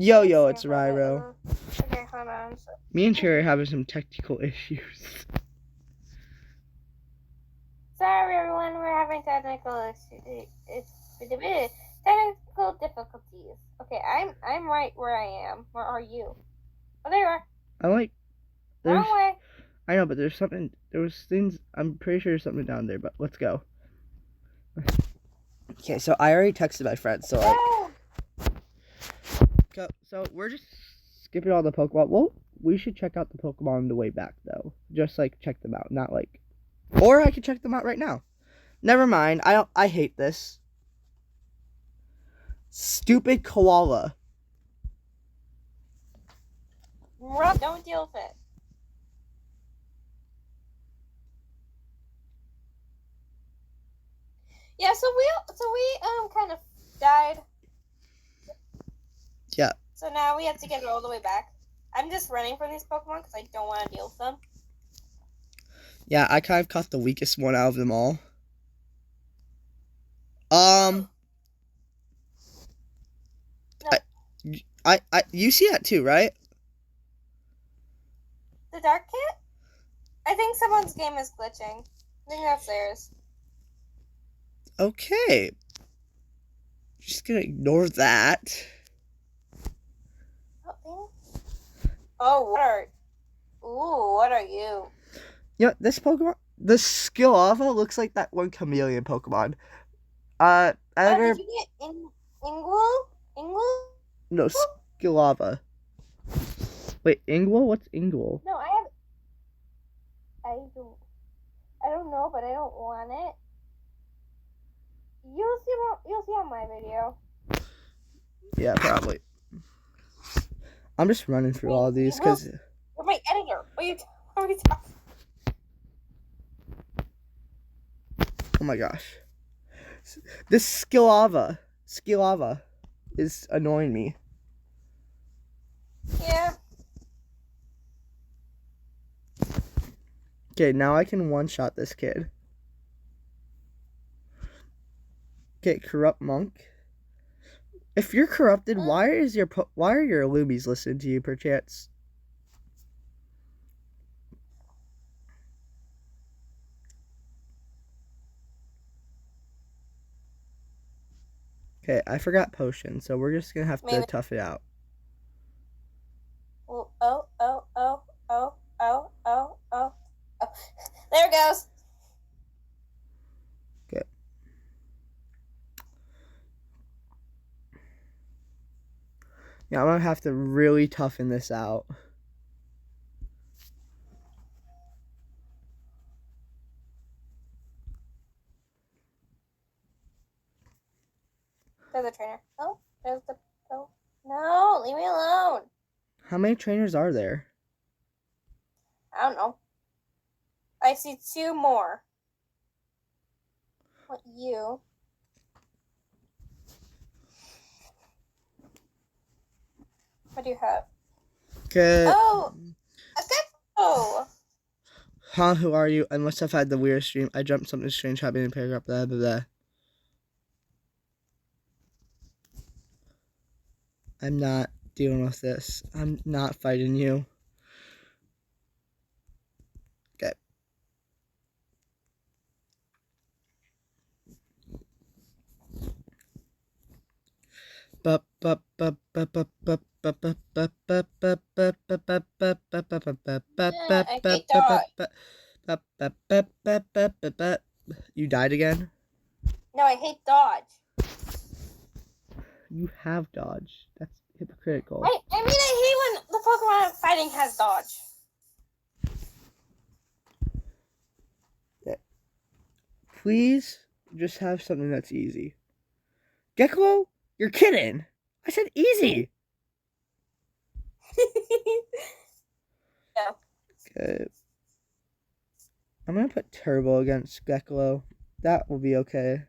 Yo, it's Ryro. Okay, hold on. Me and Cherry are having some technical issues. Sorry, everyone. We're having technical technical difficulties. Okay, I'm right where I am. Where are you? Oh, there you are. Wrong way. I know, but there's something. There was things. I'm pretty sure there's something down there. But let's go. Okay, so I already texted my friend. So so we're just skipping all the Pokemon. Well, we should check out the Pokemon on the way back, though. Just like check them out, not like. Or I could check them out right now. Never mind. I hate this. Stupid koala. Don't deal with it. Yeah, so we kind of died. Yeah. So now we have to get it all the way back. I'm just running from these Pokemon because I don't want to deal with them. Yeah, I kind of caught the weakest one out of them all. No. You see that too, right? The Dark Kit? I think someone's game is glitching. I think that's theirs. Okay. Just gonna ignore that. Oh, what are you? Yeah, this Pokemon, the Skilava looks like that one chameleon Pokemon. Did you get Ingwell? No, Skilava. Wait, Ingwell? What's Ingwell? No, I don't know, but I don't want it. You'll see on my video. Yeah, probably. I'm just running through all these because you're my editor. What are you talking? Oh my gosh. This Skilava is annoying me. Yeah. Okay, now I can one-shot this kid. Okay, Corrupt Monk. If you're corrupted, why are your Loomies listening to you, perchance? Okay, I forgot potion, so we're just gonna have to tough it out. Oh. There it goes. Okay. Yeah, I'm gonna have to really toughen this out. There's a trainer. Oh, there's the... Oh, no, leave me alone. How many trainers are there? I don't know. I see 2 more. What, you? What do you have? Okay. Oh, a gecko. Huh, who are you? I must have had the weirdest stream. I jumped something strange happening in paragraph, blah, blah, blah. I'm not dealing with this. I'm not fighting you. Okay. You died again? No, I hate dodge. You have dodge. That's hypocritical. I mean, I hate when the Pokemon I'm fighting has dodge. Yeah. Please just have something that's easy. Gekko, you're kidding. I said easy. Yeah. Okay. I'm going to put Turbo against Gekko. That will be okay.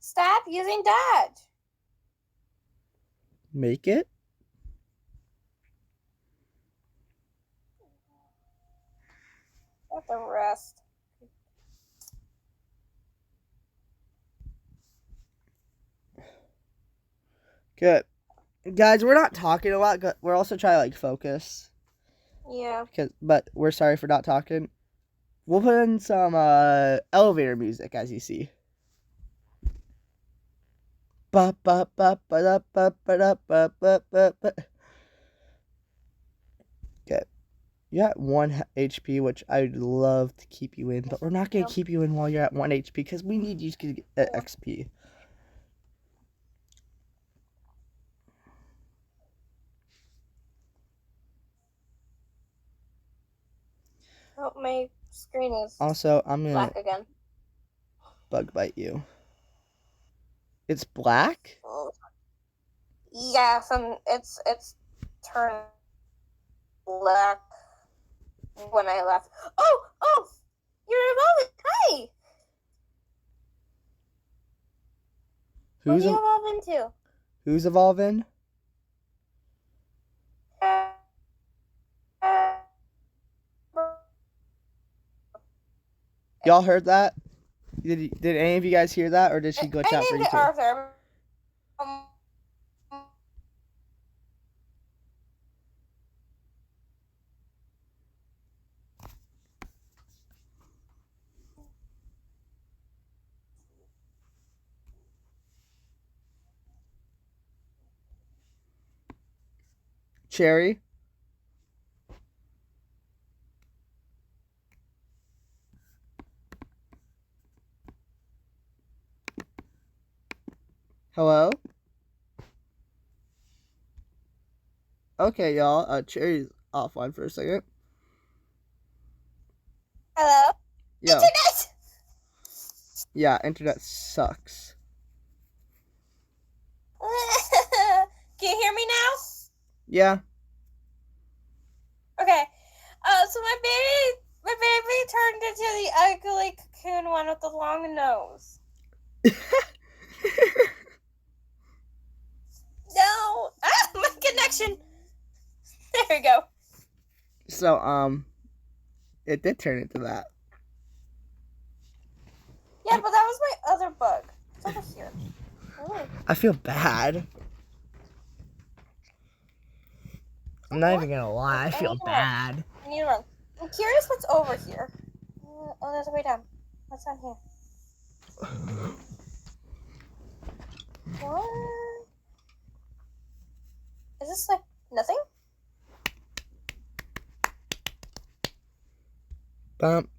Stop using dodge. Make it? Let the rest. Good. Guys, we're not talking a lot. We're also trying to, like, focus. Yeah. But we're sorry for not talking. We'll put in some elevator music, as you see. Ba ba ba ba da ba ba da ba ba ba ba. Okay. You're at 1 HP, which I'd love to keep you in, but we're not going to keep you in while you're at 1 HP because we need you to get XP. Oh, my screen is Also, I'm going black to again. bug bite you. It's black? Yeah, it's turned black when I left. Oh, you're evolving. Hi. What do you evolve into? Who's evolving? Y'all heard that? Did any of you guys hear that, or did she glitch out for you too? Arthur. Cherry? Hello? Okay, y'all. Cherry's offline for a second. Hello? Yo. Internet! Yeah, internet sucks. Can you hear me now? Yeah. Okay. So my baby turned into the ugly cocoon one with the long nose. No! Ah, my connection! There we go. So, it did turn into that. Yeah, but that was my other bug. It's over here. Oh. I feel bad. I'm not even gonna lie, I feel bad. I need to run. I'm curious what's over here. Oh, there's a way down. What's down here? What? Is this like nothing? Bump,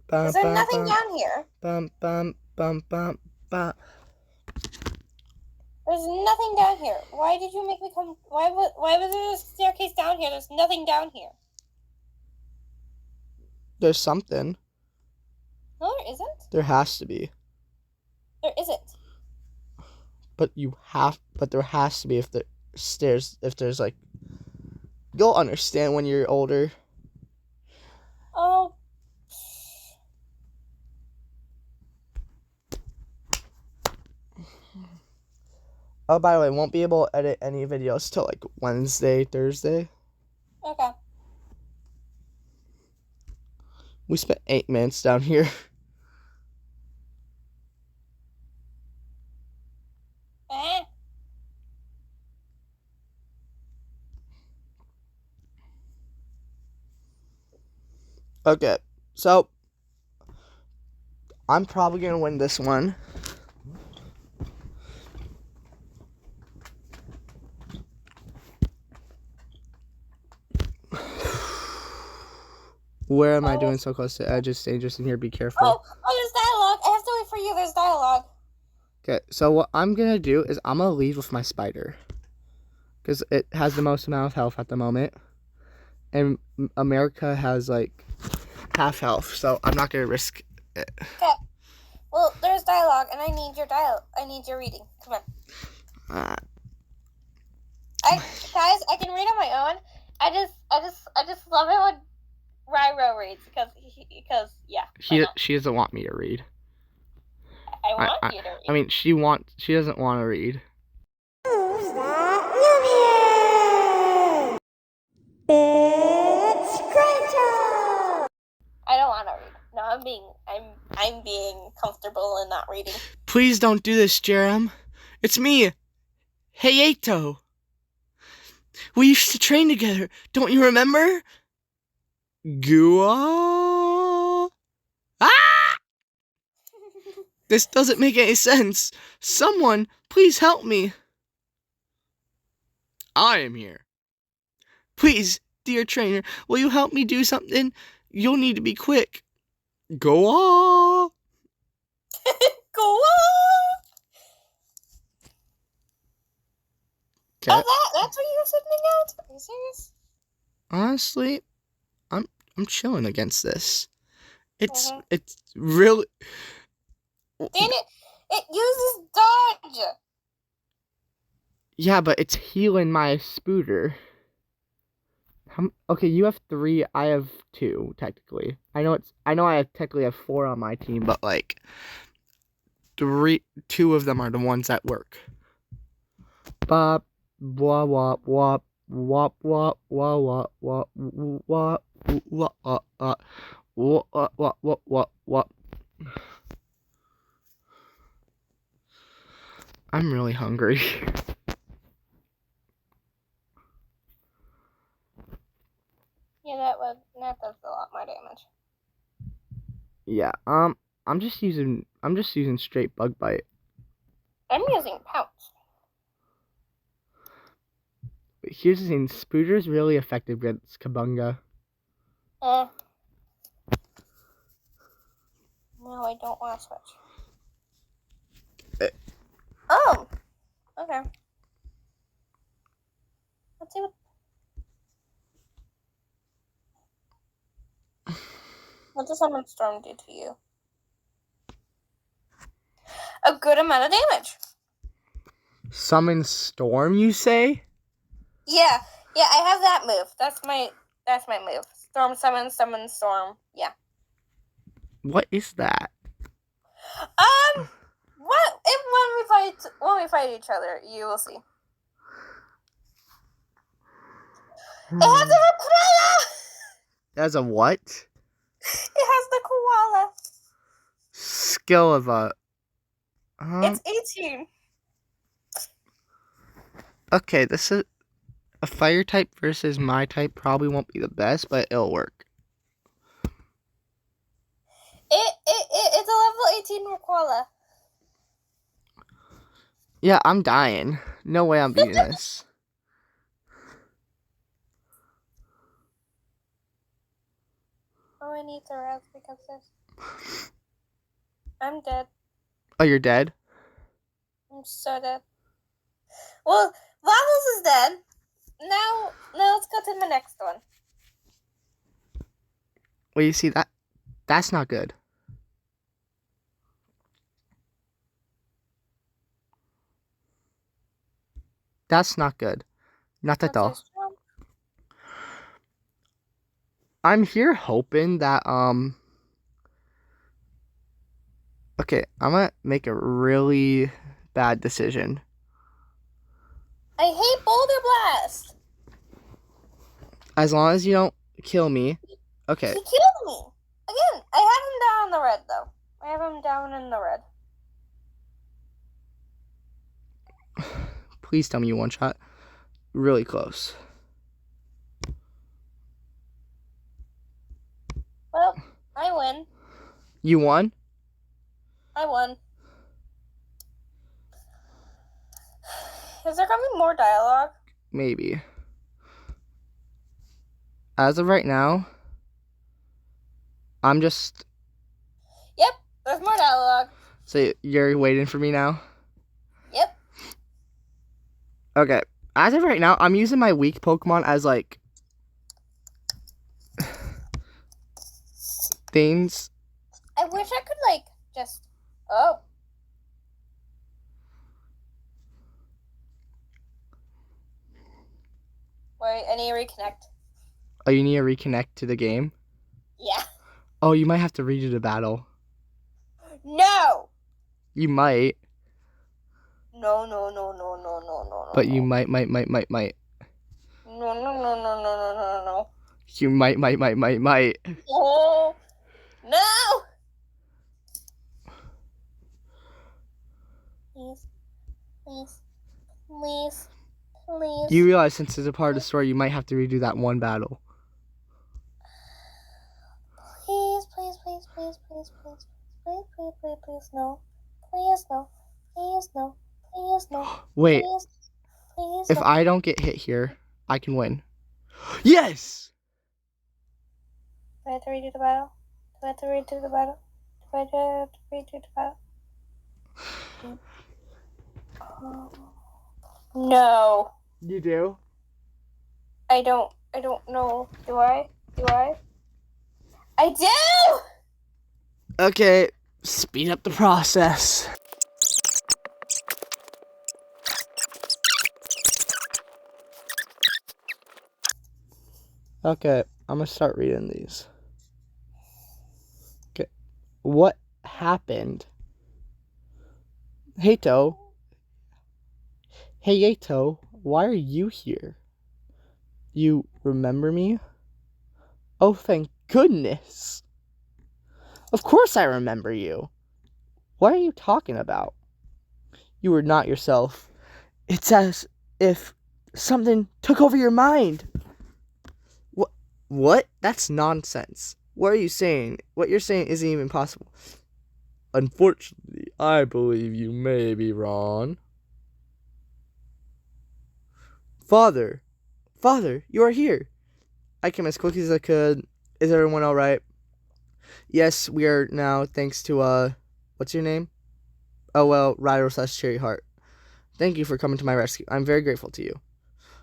bump, is there bump, nothing bump, down here? Bump, bump, bump, bump, bump. There's nothing down here. Why did you make me come? Why was there a staircase down here? There's nothing down here. There's something. No, there isn't. There has to be. There isn't. But there has to be if there's like, you'll understand when you're older. Oh. Oh, by the way, won't be able to edit any videos till like Wednesday, Thursday. Okay. We spent 8 minutes down here. Okay, so I'm probably gonna win this one. Where am I doing so close to edge? It's dangerous in here. Be careful. Oh, there's dialogue. I have to wait for you. There's dialogue. Okay, so what I'm gonna do is I'm gonna leave with my spider, because it has the most amount of health at the moment, and America has like half health, so I'm not gonna risk it. Okay. Well, there's dialogue, and I need your reading. Come on. Guys, I can read on my own. I just love it when Ryro reads because yeah. She doesn't want me to read. I want you to read. I mean, she doesn't want to read. Who's that Loomian? It's Crystal. I don't want to read. No, I'm being comfortable in not reading. Please don't do this, Jerem. It's me. Hey, Ato. We used to train together. Don't you remember? Gua? Ah! This doesn't make any sense. Someone, please help me. I am here. Please, dear trainer, will you help me do something? You'll need to be quick. Go on. Go on. Okay. Oh, that's what you're sending out? Are you serious? Honestly, I'm chilling against this. It's really. Dang it! It uses dodge. Yeah, but it's healing my Spooter. Okay, you have 3. I have 2 technically. I know I technically have 4 on my team, but like 2 of them are the ones that work. Bop, wah wah wah wah wah wah wah wah wah wah. I'm really hungry. Yeah, that does a lot more damage. Yeah, I'm just using straight bug bite. I'm using pounce. Here's the thing, Spooter's really effective against Kabunga. No, I don't want to switch. Oh, okay. Let's see what does Summon Storm do to you? A good amount of damage. Summon Storm, you say? Yeah, I have that move. That's my move. Storm summon, summon storm. Yeah. What is that? What? When we fight each other, you will see. It has a koala. As a what? It has the koala. Skill of a. It's 18. Okay, this is a fire type versus my type. Probably won't be the best, but it'll work. It's a level 18 koala. Yeah, I'm dying. No way I'm beating this. Oh, I need to rest because this. I'm dead. Oh, you're dead? I'm so dead. Well, Vamos is dead. Now let's go to the next one. Well, you see that's not good. That's not good. Not at all. I'm here hoping that okay, I'm gonna make a really bad decision. I hate Boulder Blast. As long as you don't kill me. Okay. He killed me. Again, I have him down in the red, though. I have him down in the red. Please tell me you one shot. Really close. Well, I win. You won? I won. Is there gonna be more dialogue? Maybe. As of right now, I'm just... Yep, there's more dialogue. So you're waiting for me now? Yep. Okay. As of right now, I'm using my weak Pokemon as, like... things. I wish I could, like, just... Oh. Wait, I need to reconnect. Oh, you need to reconnect to the game? Yeah. Oh, you might have to redo the battle. No! You might. No. But you might. No. You might. Oh. No! Please. Please. Please. You realize since it's a part of the story, you might have to redo that one battle. Please, please, please, please, please, please, please, please, please, please, no. Please, no. Please, no. Please, no. Wait. Please, please, If no. I don't get hit here, I can win. Yes! Do I have to redo the battle? Do I have to redo the battle? Do I have to redo the battle? No. You do? I don't know. Do I? I do! Okay, speed up the process. Okay, I'm gonna start reading these. Okay, what happened? Hato? Hey Yato, why are you here? You remember me? Oh, thank goodness. Of course I remember you. What are you talking about? You were not yourself. It's as if something took over your mind. What? That's nonsense. What are you saying? What you're saying isn't even possible. Unfortunately, I believe you may be wrong. Father, you are here. I came as quickly as I could. Is everyone all right? Yes, we are now, thanks to, what's your name? Oh, well, Ryder/CherryHeart. Thank you for coming to my rescue. I'm very grateful to you.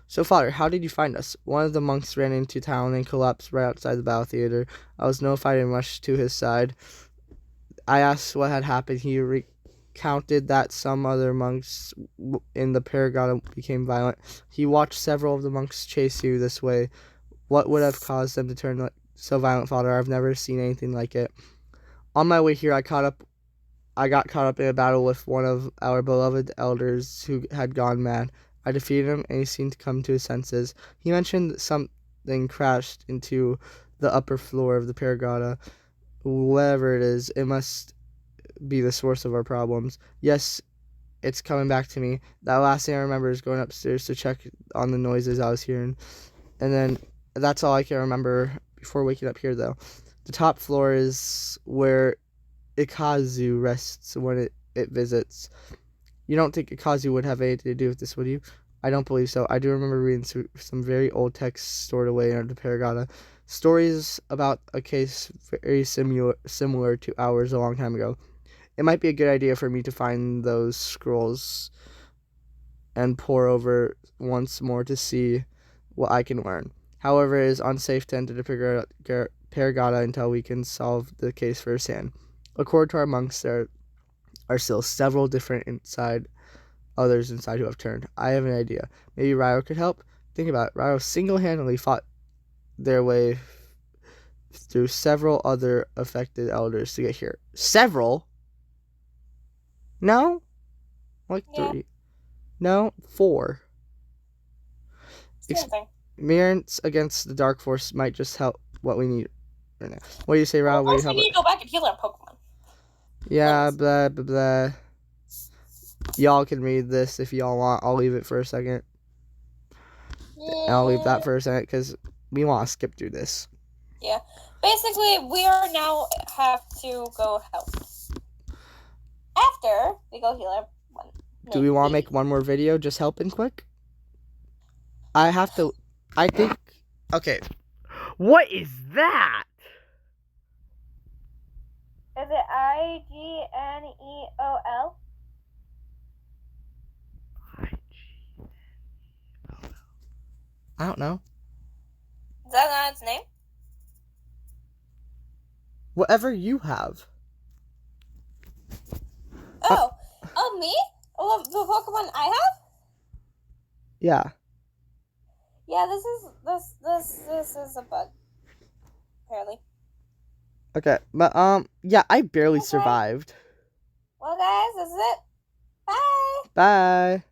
So, Father, how did you find us? One of the monks ran into town and collapsed right outside the battle theater. I was notified and rushed to his side. I asked what had happened. He recounted that some other monks in the Paragata became violent. He watched several of the monks chase you this way. What would have caused them to turn so violent, Father? I've never seen anything like it. On my way here, I got caught up in a battle with one of our beloved elders who had gone mad. I defeated him, and he seemed to come to his senses. He mentioned something crashed into the upper floor of the Paragata. Whatever it is, it must be the source of our problems. Yes, it's coming back to me. That last thing I remember is going upstairs to check on the noises I was hearing. And then that's all I can remember before waking up here, though. The top floor is where Ikazu rests when it visits. You don't think Ikazu would have anything to do with this, would you? I don't believe so. I do remember reading some very old texts stored away under the Paragata. Stories about a case very similar to ours a long time ago. It might be a good idea for me to find those scrolls and pore over once more to see what I can learn. However, it is unsafe to enter the Paragata until we can solve the case firsthand. According to our monks, there are still several different others inside who have turned. I have an idea. Maybe Ryo could help? Think about it. Ryo single-handedly fought their way through several other affected elders to get here. Several? No? Like 3. No? 4. Experience against the Dark Force might just help what we need right now. What do you say, Ryo? Well, first we need to go back and heal our Pokemon. Yeah, blah, blah, blah. Y'all can read this if y'all want. I'll leave it for a second. And I'll leave that for a second because we want to skip through this. Yeah. Basically, we are now have to go help. After we go heal our one. Do we want to make one more video just helping quick? I think... Okay. What is that? Is it IGNEOL? I don't know. Is that not its name? Whatever you have. Oh, me? Oh, the Pokemon I have? Yeah. Yeah, this is a bug. Apparently. Okay, but yeah, I barely survived. Well, guys, this is it. Bye. Bye.